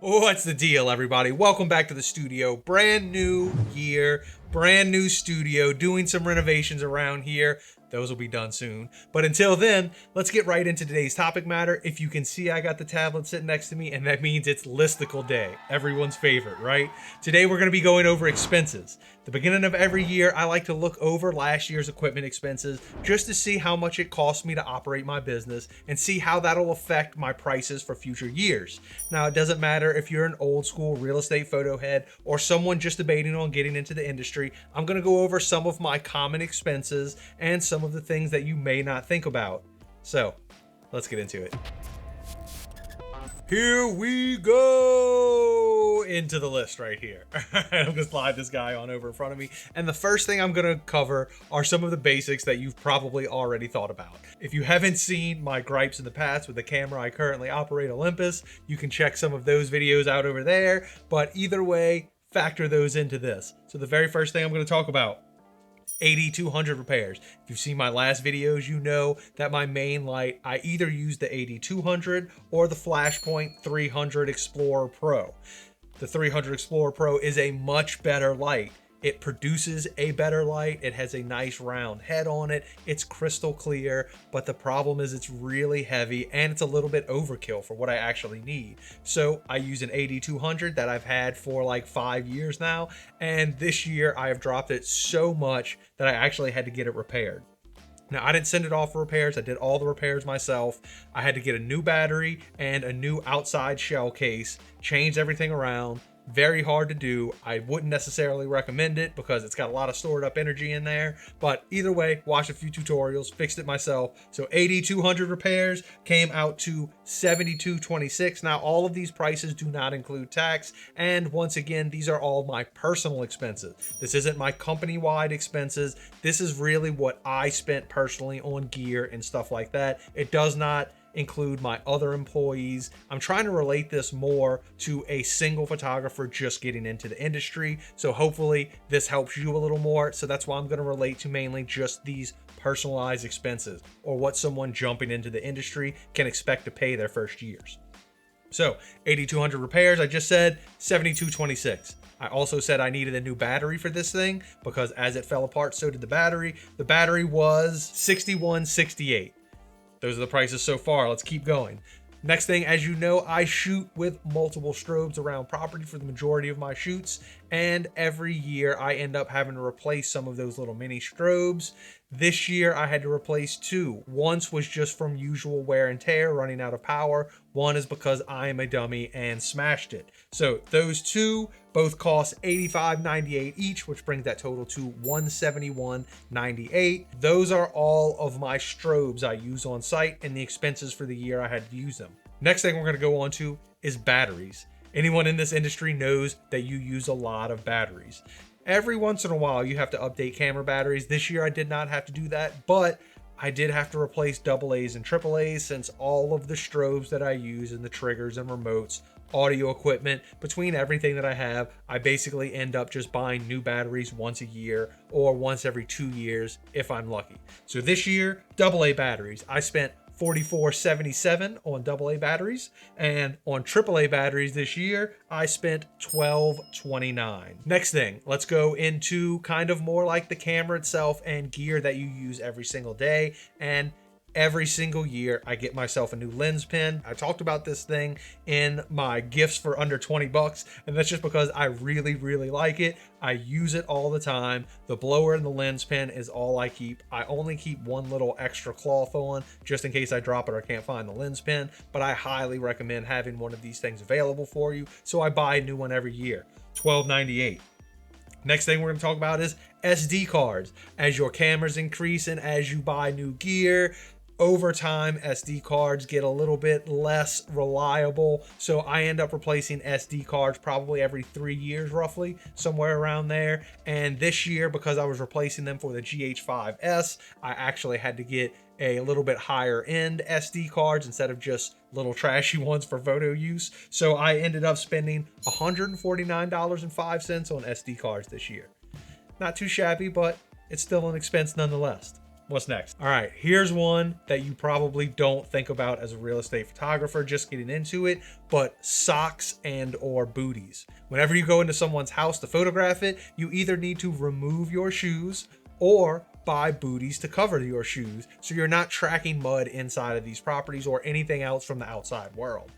What's the deal, everybody? Welcome back to the studio. Brand new year, brand new studio, doing some renovations around here. Those will be done soon. But until then, let's get right into today's topic matter. If you can see, I got the tablet sitting next to me, and that means it's listicle day. Everyone's favorite, right? Today, we're going to be going over expenses. The beginning of every year, I like to look over last year's equipment expenses just to see how much it cost me to operate my business and see how that'll affect my prices for future years. Now, it doesn't matter if you're an old school real estate photo head or someone just debating on getting into the industry. I'm going to go over some of my common expenses and some of the things that you may not think about. So, let's get into it. Here we go into the list right here. I'm gonna slide this guy on over in front of me. And the first thing I'm gonna cover are some of the basics that you've probably already thought about. If you haven't seen my gripes in the past with the camera I currently operate, Olympus, you can check some of those videos out over there. But either way, factor those into this. So the very first thing I'm gonna talk about, 8200 repairs. If you've seen my last videos, you know that my main light, I either use the 8200 or the Flashpoint 300 Explorer Pro. The 300 Explorer Pro is a much better light. It produces a better light. It has a nice round head on it. It's crystal clear, but the problem is it's really heavy and it's a little bit overkill for what I actually need. So I use an 8200 that I've had for like 5 years now. And this year I have dropped it so much that I actually had to get it repaired. Now, I didn't send it off for repairs. I did all the repairs myself. I had to get a new battery and a new outside shell case, change everything around. Very hard to do. I wouldn't necessarily recommend it because it's got a lot of stored up energy in there. But either way, watched a few tutorials, fixed it myself. So 8200 repairs came out to $72.26. Now, all of these prices do not include tax. And once again, these are all my personal expenses. This isn't my company-wide expenses. This is really what I spent personally on gear and stuff like that. It does not include my other employees. I'm trying to relate this more to a single photographer just getting into the industry. So hopefully this helps you a little more. So that's why I'm going to relate to mainly just these personalized expenses or what someone jumping into the industry can expect to pay their first years. So 8200 repairs, I just said $72.26. I also said I needed a new battery for this thing because as it fell apart, so did the battery. The battery was $61.68. Those are the prices so far. Let's keep going. Next thing, as you know, I shoot with multiple strobes around property for the majority of my shoots. And every year I end up having to replace some of those little mini strobes. This year I had to replace two. Once was just from usual wear and tear, running out of power. One is because I am a dummy and smashed it. So those two both cost $85.98 each, which brings that total to $171.98. Those are all of my strobes I use on site and the expenses for the year I had to use them. Next thing we're going to go on to is batteries. Anyone in this industry knows that you use a lot of batteries. Every once in a while, you have to update camera batteries. This year, I did not have to do that, but I did have to replace AA's and AAA's since all of the strobes that I use and the triggers and remotes, audio equipment, between everything that I have, I basically end up just buying new batteries once a year or once every 2 years if I'm lucky. So this year, AA batteries, I spent $44.77 on AA batteries, and on AAA batteries this year, I spent $12.29. Next thing, let's go into kind of more like the camera itself and gear that you use every single day. And every single year, I get myself a new lens pen. I talked about this thing in my gifts for under 20 bucks, and that's just because I really, really like it. I use it all the time. The blower and the lens pen is all I keep. I only keep one little extra cloth on just in case I drop it or can't find the lens pen, but I highly recommend having one of these things available for you. So I buy a new one every year. $12.98. Next thing we're going to talk about is SD cards. As your cameras increase and as you buy new gear, over time, SD cards get a little bit less reliable. So I end up replacing SD cards probably every 3 years, roughly, somewhere around there. And this year, because I was replacing them for the GH5S, I actually had to get a little bit higher end SD cards instead of just little trashy ones for photo use. So I ended up spending $149.05 on SD cards this year. Not too shabby, but it's still an expense nonetheless. What's next? All right, here's one that you probably don't think about as a real estate photographer just getting into it, but socks and or booties. Whenever you go into someone's house to photograph it, you either need to remove your shoes or buy booties to cover your shoes so you're not tracking mud inside of these properties or anything else from the outside world.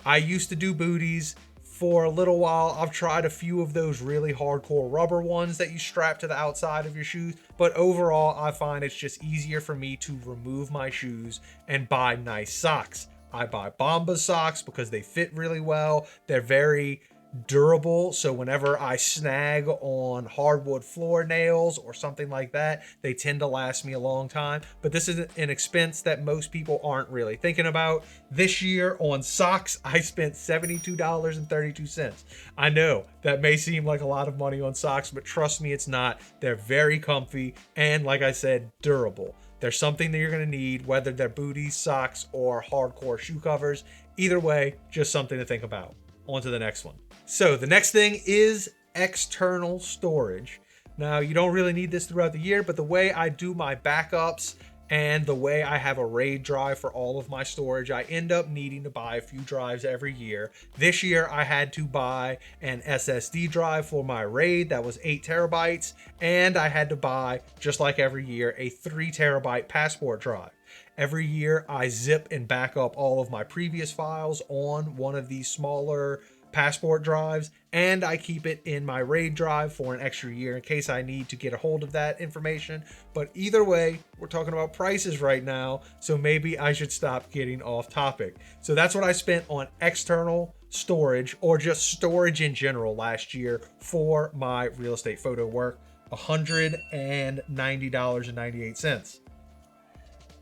I used to do booties. For a little while, I've tried a few of those really hardcore rubber ones that you strap to the outside of your shoes, but overall, I find it's just easier for me to remove my shoes and buy nice socks. I buy Bombas socks because they fit really well. They're very durable, so whenever I snag on hardwood floor nails or something like that, they tend to last me a long time. But this is an expense that most people aren't really thinking about. This year on socks, I spent $72.32. I know that may seem like a lot of money on socks, but trust me, it's not. They're very comfy and, like I said, durable. They're something that you're going to need, whether they're booties, socks, or hardcore shoe covers. Either way, just something to think about. On to the next one. So the next thing is external storage. Now, you don't really need this throughout the year, but the way I do my backups and the way I have a RAID drive for all of my storage, I end up needing to buy a few drives every year. This year, I had to buy an SSD drive for my RAID that was 8 terabytes, and I had to buy, just like every year, a 3 terabyte passport drive. Every year, I zip and back up all of my previous files on one of these smaller passport drives, and I keep it in my RAID drive for an extra year in case I need to get a hold of that information. But either way, we're talking about prices right now, so maybe I should stop getting off topic. So that's what I spent on external storage, or just storage in general, last year for my real estate photo work, $190.98.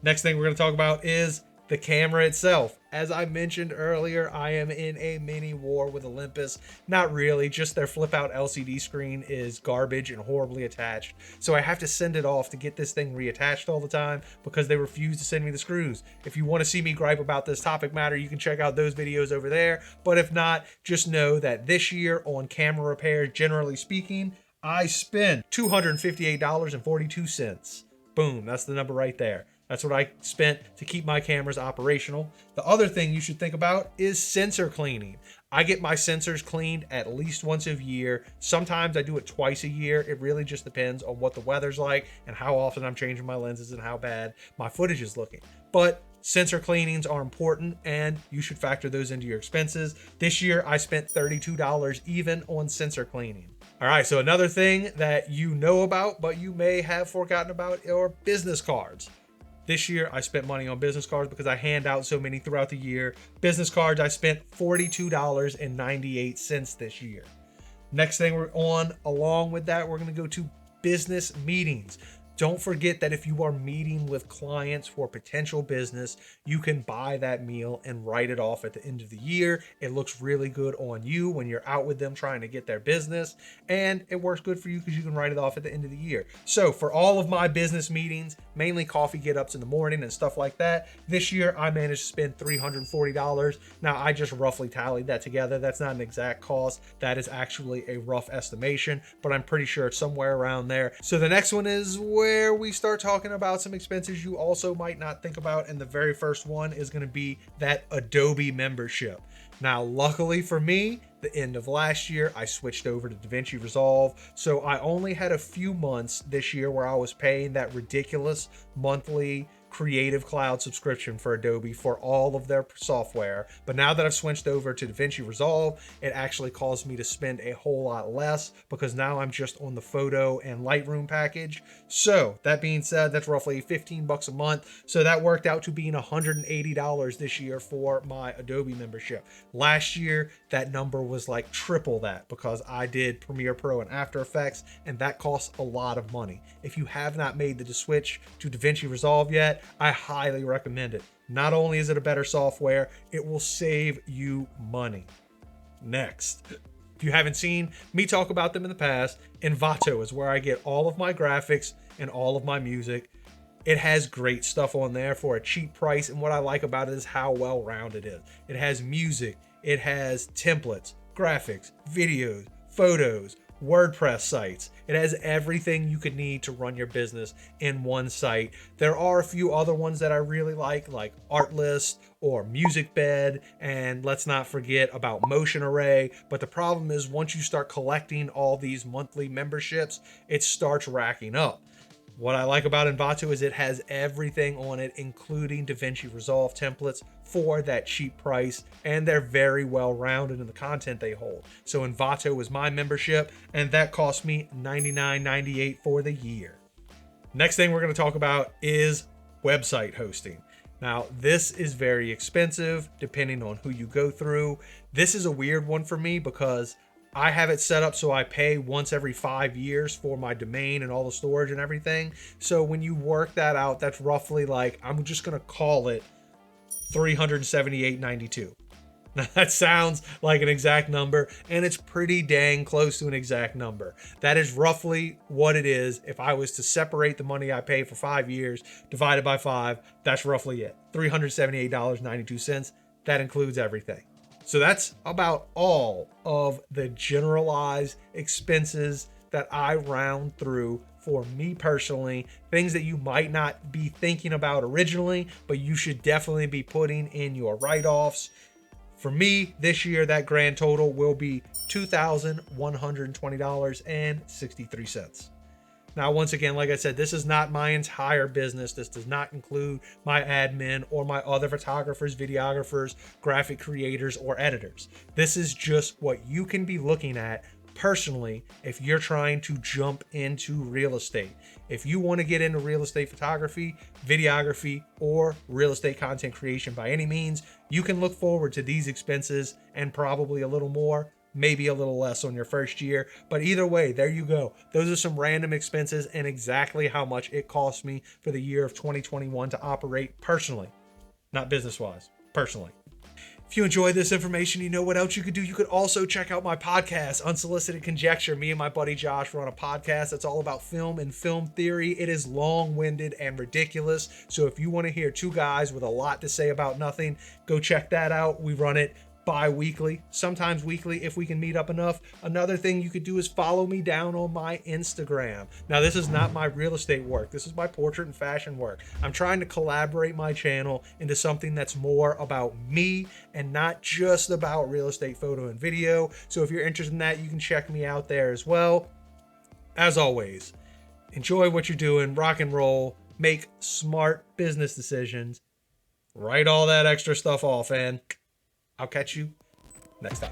Next thing we're going to talk about is the camera itself. As I mentioned earlier, I am in a mini war with Olympus. Not really, just their flip out LCD screen is garbage and horribly attached. So I have to send it off to get this thing reattached all the time because they refuse to send me the screws. If you want to see me gripe about this topic matter, you can check out those videos over there. But if not, just know that this year on camera repairs, generally speaking, I spent $258.42. Boom, that's the number right there. That's what I spent to keep my cameras operational. The other thing you should think about is sensor cleaning. I get my sensors cleaned at least once a year. Sometimes I do it twice a year. It really just depends on what the weather's like and how often I'm changing my lenses and how bad my footage is looking. But sensor cleanings are important and you should factor those into your expenses. This year I spent $32 even on sensor cleaning. All right, so another thing that you know about but you may have forgotten about are business cards. This year, I spent money on business cards because I hand out so many throughout the year. Business cards, I spent $42.98 this year. Next thing we're on, along with that, we're going to go to business meetings. Don't forget that if you are meeting with clients for potential business, you can buy that meal and write it off at the end of the year. It looks really good on you when you're out with them trying to get their business, and it works good for you because you can write it off at the end of the year. So for all of my business meetings, mainly coffee get-ups in the morning and stuff like that, this year I managed to spend $340. Now, I just roughly tallied that together. That's not an exact cost. That is actually a rough estimation, but I'm pretty sure it's somewhere around there. So the next one is where we start talking about some expenses you also might not think about, and the very first one is going to be that Adobe membership. Now, luckily for me, the end of last year, I switched over to DaVinci Resolve, so I only had a few months this year where I was paying that ridiculous monthly Creative Cloud subscription for Adobe for all of their software. But now that I've switched over to DaVinci Resolve, it actually caused me to spend a whole lot less because now I'm just on the photo and Lightroom package. So that being said, that's roughly $15 a month. So that worked out to being $180 this year for my Adobe membership. Last year, that number was like triple that because I did Premiere Pro and After Effects, and that costs a lot of money. If you have not made the switch to DaVinci Resolve yet, I highly recommend it. Not only is it a better software, it will save you money. Next, if you haven't seen me talk about them in the past, Envato is where I get all of my graphics and all of my music. It has great stuff on there for a cheap price, and what I like about it is how well-rounded it is. It has music, it has templates, graphics, videos, photos, WordPress sites. It has everything you could need to run your business in one site. There are a few other ones that I really like Artlist or MusicBed, and let's not forget about Motion Array. But the problem is once you start collecting all these monthly memberships, it starts racking up. What I like about Envato is it has everything on it, including DaVinci Resolve templates for that cheap price, and they're very well rounded in the content they hold. So Envato is my membership, and that cost me $99.98 for the year. Next thing we're going to talk about is website hosting. Now, this is very expensive depending on who you go through. This is a weird one for me because I have it set up so I pay once every 5 years for my domain and all the storage and everything. So when you work that out, that's roughly like, I'm just going to call it $378.92. Now that sounds like an exact number, and it's pretty dang close to an exact number. That is roughly what it is. If I was to separate the money I pay for 5 years divided by 5, that's roughly it. $378.92. That includes everything. So that's about all of the generalized expenses that I round through for me personally, things that you might not be thinking about originally, but you should definitely be putting in your write-offs. For me, this year, that grand total will be $2,120.63. Now, once again, like I said, this is not my entire business. This does not include my admin or my other photographers, videographers, graphic creators, or editors. This is just what you can be looking at personally if you're trying to jump into real estate. If you want to get into real estate photography, videography, or real estate content creation by any means, you can look forward to these expenses and probably a little more, maybe a little less on your first year. But either way, there you go. Those are some random expenses and exactly how much it cost me for the year of 2021 to operate personally, not business-wise, personally. If you enjoyed this information, you know what else you could do. You could also check out my podcast, Unsolicited Conjecture. Me and my buddy Josh run a podcast that's all about film and film theory. It is long-winded and ridiculous. So if you want to hear two guys with a lot to say about nothing, go check that out. We run it bi-weekly, sometimes weekly if we can meet up enough. Another thing you could do is follow me down on my Instagram. Now, this is not my real estate work. This is my portrait and fashion work. I'm trying to collaborate my channel into something that's more about me and not just about real estate photo and video. So if you're interested in that, you can check me out there as well. As always, enjoy what you're doing, rock and roll, make smart business decisions, write all that extra stuff off, and I'll catch you next time.